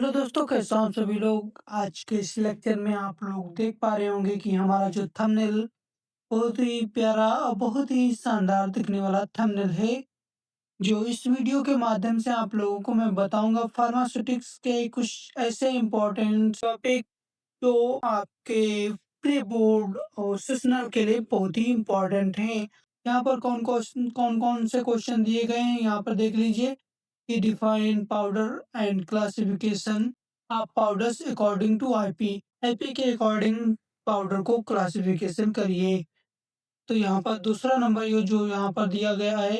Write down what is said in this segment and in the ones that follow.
Hello दोस्तों, कैसे हो आप सभी लोग। आज के इस लेक्चर में आप लोग देख पा रहे होंगे कि हमारा जो थंबनेल बहुत ही प्यारा और बहुत ही शानदार दिखने वाला थंबनेल है। जो इस वीडियो के माध्यम से आप लोगों को मैं बताऊंगा फार्मास्यूटिक्स के कुछ ऐसे इम्पोर्टेंट टॉपिक जो आपके प्री बोर्ड और सेशनल के लिए बहुत ही इम्पोर्टेंट हैं। यहाँ पर कौन कौन से क्वेश्चन दिए गए हैं, यहाँ पर देख लीजिए कि define powder and classification of powders according to IP. IP के अकॉर्डिंग पाउडर को क्लासिफिकेशन करिए। तो यहाँ पर दूसरा नंबर ये जो यहाँ पर दिया गया है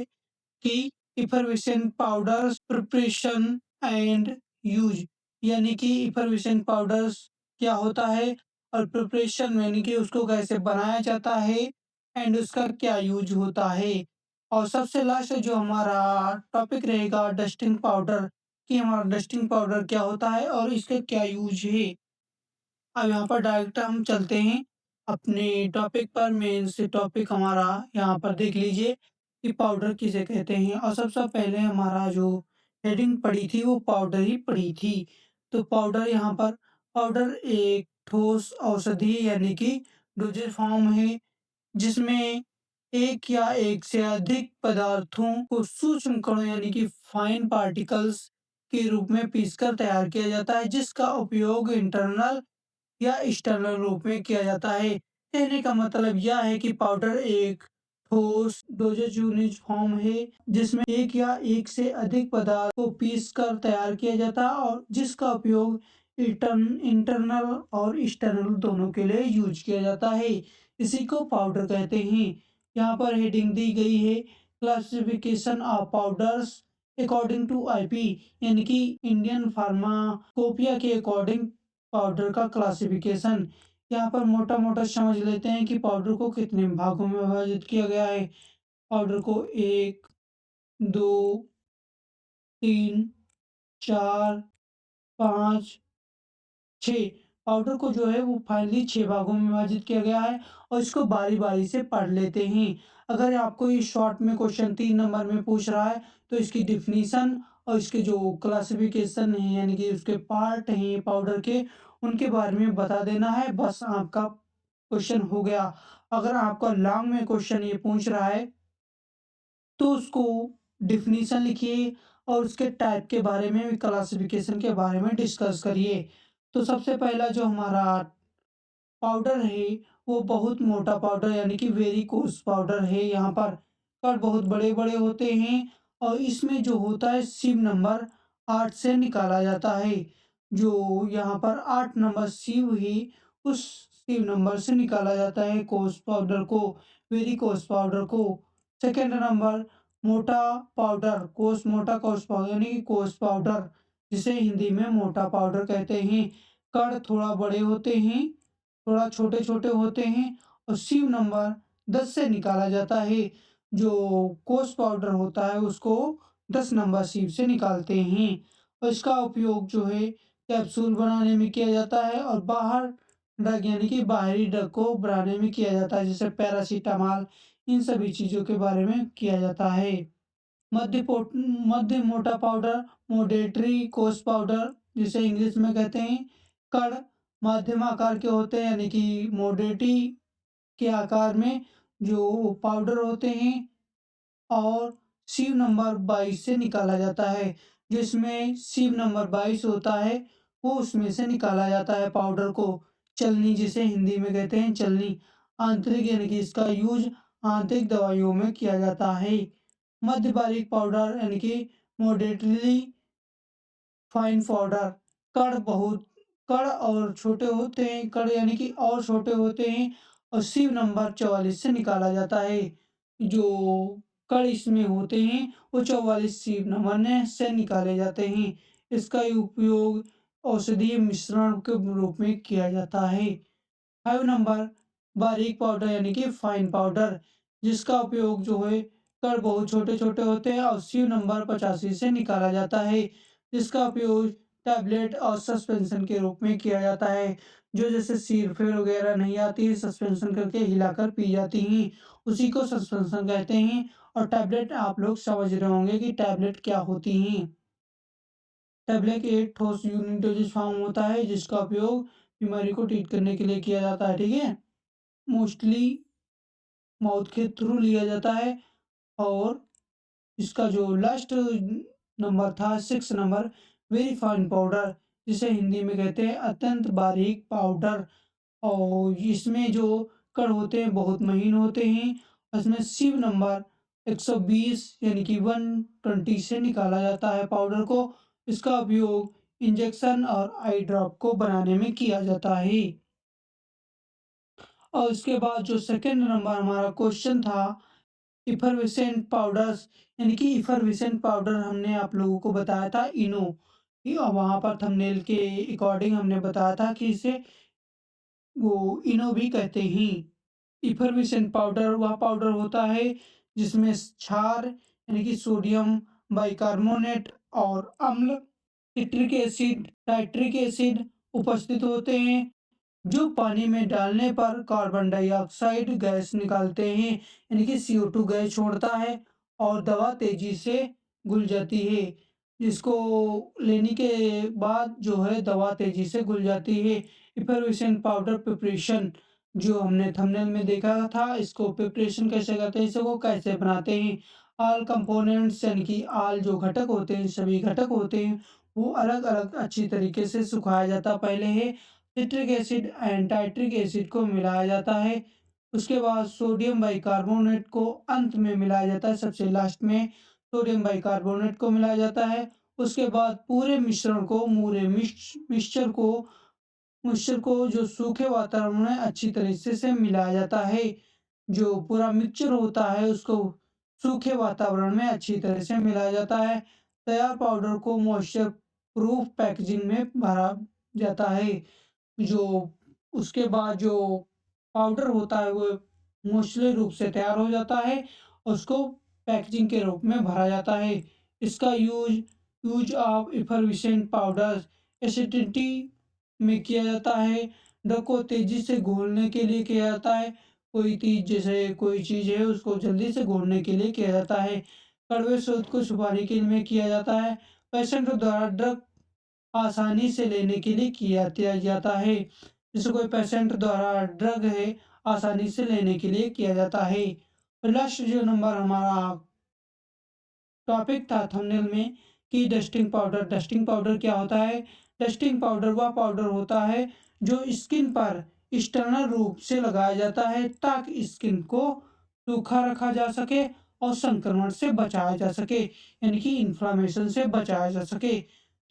कि इफरवेशन पाउडर्स प्रिपरेशन एंड यूज, यानी कि इफरवेशन पाउडर्स क्या होता है और प्रिपरेशन यानी कि उसको कैसे बनाया जाता है एंड उसका क्या यूज होता है। और सबसे लास्ट जो हमारा टॉपिक रहेगा डस्टिंग पाउडर, कि हमारा डस्टिंग पाउडर क्या होता है और इसका क्या यूज है। अब यहाँ पर डायरेक्ट हम चलते हैं अपने टॉपिक पर। मेन से टॉपिक हमारा यहाँ पर देख लीजिए कि पाउडर किसे कहते हैं, और सबसे पहले हमारा जो हेडिंग पड़ी थी वो पाउडर ही पड़ी थी। तो पाउडर यहाँ पर पाउडर एक ठोस औषधि यानी कि डोजेज फॉर्म है जिसमें एक या एक से अधिक पदार्थों को सूक्ष्म कणों यानी कि फाइन पार्टिकल्स के रूप में पीसकर तैयार किया जाता है, जिसका उपयोग इंटरनल या एक्सटर्नल रूप में किया जाता है। कहने का मतलब यह है कि पाउडर एक ठोस डोजेज यूनिट फॉर्म है जिसमें एक या एक से अधिक पदार्थ को पीसकर तैयार किया जाता है और जिसका उपयोग इंटरनल और एक्सटर्नल दोनों के लिए यूज किया जाता है। इसी को पाउडर कहते हैं। यहाँ पर हेडिंग दी गई है classification of powders according to IP, यानी कि इंडियन फार्माकोपिया के अकॉर्डिंग पाउडर का क्लासिफिकेशन। यहाँ पर मोटा मोटा समझ लेते हैं कि पाउडर को कितने भागों में विभाजित किया गया है। पाउडर को एक, दो, तीन, चार, पाँच, छः, पाउडर को जो है वो फाइनली 6 भागों में विभाजित किया गया है। और इसको बारी बारी से पढ़ लेते हैं। अगर आपको ये शॉर्ट में क्वेश्चन 3 नंबर में पूछ रहा है तो इसकी डिफिनीशन और इसके जो क्लासिफिकेशन है यानी कि उसके पार्ट हैं पाउडर के, उनके बारे में बता देना है, बस आपका क्वेश्चन हो गया। अगर आपका लॉन्ग में क्वेश्चन ये पूछ रहा है तो उसको डिफिनीशन लिखिए और उसके टाइप के बारे में क्लासिफिकेशन के बारे में डिस्कस करिए। तो सबसे पहला जो हमारा पाउडर है वो बहुत मोटा पाउडर यानी कि वेरी कोर्स पाउडर है। यहाँ पर कण बहुत बड़े बड़े होते हैं और इसमें जो होता है सीव नंबर 8 से निकाला जाता है। जो यहाँ पर 8 नंबर सीव ही उस सीव नंबर से निकाला जाता है कोर्स पाउडर को, वेरी कोर्स पाउडर को। सेकेंड नंबर मोटा पाउडर, कोर्स पाउडर यानी कि कोर्स पाउडर, जिसे हिंदी में मोटा पाउडर कहते हैं। कण थोड़ा बड़े होते हैं, थोड़ा छोटे-छोटे होते हैं और सीव नंबर 10 से निकाला जाता है। जो कोर्स पाउडर होता है उसको 10 नंबर सीव से निकालते हैं और इसका उपयोग जो है कैप्सूल बनाने में किया जाता है और बाहर ड्रग यानी कि बाहरी ड्रग को बनाने में किया जाता है, जैसे पैरासिटामॉल, इन सभी चीज़ों के बारे में किया जाता है। मध्य मोटा पाउडर मॉडेटरी कोर्स पाउडर, जिसे इंग्लिश में कहते हैं। कण मध्यम आकार के होते हैं यानी कि मोडेटी के आकार में जो पाउडर होते हैं और सीव नंबर 22 से निकाला जाता है। जिसमें सीव नंबर 22 होता है वो उसमें से निकाला जाता है पाउडर को। चलनी, जिसे हिंदी में कहते हैं चलनी, आंतरिक यानी कि इसका यूज आंतरिक दवाइयों में किया जाता है। मध्य बारीक पाउडर यानी कि मॉडरेटली फाइन पाउडर, कण बहुत कण और छोटे होते हैं, कण यानी कि और छोटे होते हैं और सीव नंबर 44 से निकाला जाता है। जो कण इसमें होते हैं वो 44 सीव नंबर ने से निकाले जाते हैं। इसका उपयोग औषधीय मिश्रण के रूप में किया जाता है। 5 नंबर बारीक पाउडर यानी कि फाइन पाउडर, जिसका उपयोग जो है कण बहुत छोटे छोटे होते हैं और सीव नंबर 85 से निकाला जाता है, जिसका उपयोग टैबलेट और सस्पेंशन के रूप में किया जाता है। जो जैसे सिरफे वगैरह नहीं आती है, सस्पेंशन करके हिलाकर पी जाती हैं, उसी को सस्पेंशन कहते हैं। और टैबलेट आप लोग समझ रहे होंगे कि टैबलेट क्या होती हैं। टैबलेट एक ठोस यूनिट डोजेज फॉर्म होता है जिसका उपयोग बीमारी को ट्रीट करने के लिए किया जाता है, ठीक है। मोस्टली माउथ के थ्रू लिया जाता है। और इसका जो लास्ट नंबर था 6 नंबर, वेरी फाइन पाउडर, जिसे हिंदी में कहते हैं अत्यंत बारीक पाउडर। और इसमें जो कण होते हैं बहुत महीन होते हैं। इसमें सिव नंबर 120 यानी कि 120 से निकाला जाता है पाउडर को। इसका उपयोग इंजेक्शन और आई ड्रॉप को बनाने में किया जाता है। और इसके बाद जो सेकंड नंबर हमारा क्वेश्चन था, इफरवेसेंट पाउडर्स, यानी कि इफरवेसेंट पाउडर हमने आप लोगों को बताया था इनो। वहां पर थंबनेल के अकॉर्डिंग हमने बताया था कि इसे वो इनो भी कहते हैं। इफरवेसेंट पाउडर वह पाउडर होता है जिसमें क्षार यानी कि सोडियम बाइकार्बोनेट और अम्ल, सिट्रिक एसिड, नाइट्रिक एसिड उपस्थित होते हैं, जो पानी में डालने पर कार्बन डाइऑक्साइड गैस निकालते हैं यानी कि CO2 गैस छोड़ता है और दवा तेजी से घुल जाती है। जिसको लेने के बाद जो है दवा तेजी से घुल जाती है। इफरवेसेंट पाउडर प्रिपरेशन जो हमने थंबनेल में देखा था, इसको प्रिपरेशन कैसे करते हैं, इसको कैसे बनाते हैं। ऑल कंपोनेंट्स यानी कि ऑल जो घटक होते हैं, सभी घटक होते हैं, वो अलग अलग अच्छी तरीके से सुखाया जाता पहले है। सिट्रिक एसिड एंड टाइट्रिक एसिड को मिलाया जाता है। उसके बाद सोडियम बाइकार्बोनेट को अंत में मिलाया जाता है, सबसे लास्ट में सोडियम बाइकार्बोनेट को मिलाया जाता है। उसके बाद पूरे मिश्रण को मिक्सचर को जो सूखे वातावरण में अच्छी तरीके से मिलाया जाता है। जो पूरा मिक्सचर होता है उसको सूखे वातावरण में अच्छी तरह से मिलाया जाता है। तैयार पाउडर को मॉइस्चर प्रूफ पैकेजिंग में भरा जाता है। जो उसके बाद जो पाउडर होता है वो मोस्टली रूप से तैयार हो जाता है। उसको पैकेजिंग के रूप में भरा जाता है। इसका use of effervescent powders acidity में किया जाता है। ड्रग को तेजी से घोलने के लिए किया जाता है। कोई चीज है उसको जल्दी से घोलने के लिए किया जाता है। कड़वे स्रोत को छुपाने के लिए किया जाता है। पेशेंट द्वारा ड्रग आसानी से लेने के लिए किया जाता है। जैसे कोई पेशेंट द्वारा ड्रग है आसानी से लेने के लिए किया जाता है। लास्ट जो नंबर हमारा टॉपिक था थंबनेल में कि डस्टिंग पाउडर क्या होता है। डस्टिंग पाउडर वह पाउडर होता है जो स्किन पर एक्सटर्नल रूप से लगाया जाता है ताकि स्किन को सूखा रखा जा सके और संक्रमण से बचाया जा सके, यानी कि इन्फ्लामेशन से बचाया जा सके।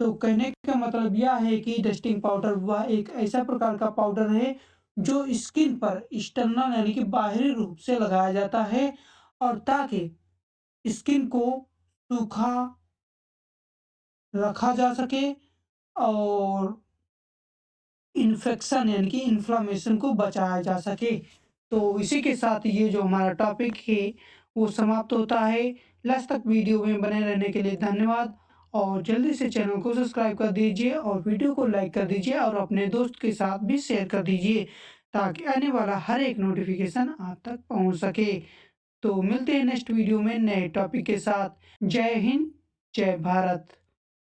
तो कहने का मतलब यह है कि डस्टिंग पाउडर वह एक ऐसा प्रकार का पाउडर है जो स्किन पर एक्सटर्नल यानी कि बाहरी रूप से लगाया जाता है और ताकि स्किन को सूखा रखा जा सके और इन्फेक्शन यानी कि इन्फ्लामेशन को बचाया जा सके। तो इसी के साथ ये जो हमारा टॉपिक है वो समाप्त होता है। लास्ट तक वीडियो में बने रहने के लिए धन्यवाद। और जल्दी से चैनल को सब्सक्राइब कर दीजिए और वीडियो को लाइक कर दीजिए और अपने दोस्त के साथ भी शेयर कर दीजिए ताकि आने वाला हर एक नोटिफिकेशन आप तक पहुंच सके। तो मिलते हैं नेक्स्ट वीडियो में नए टॉपिक के साथ। जय हिंद, जय भारत।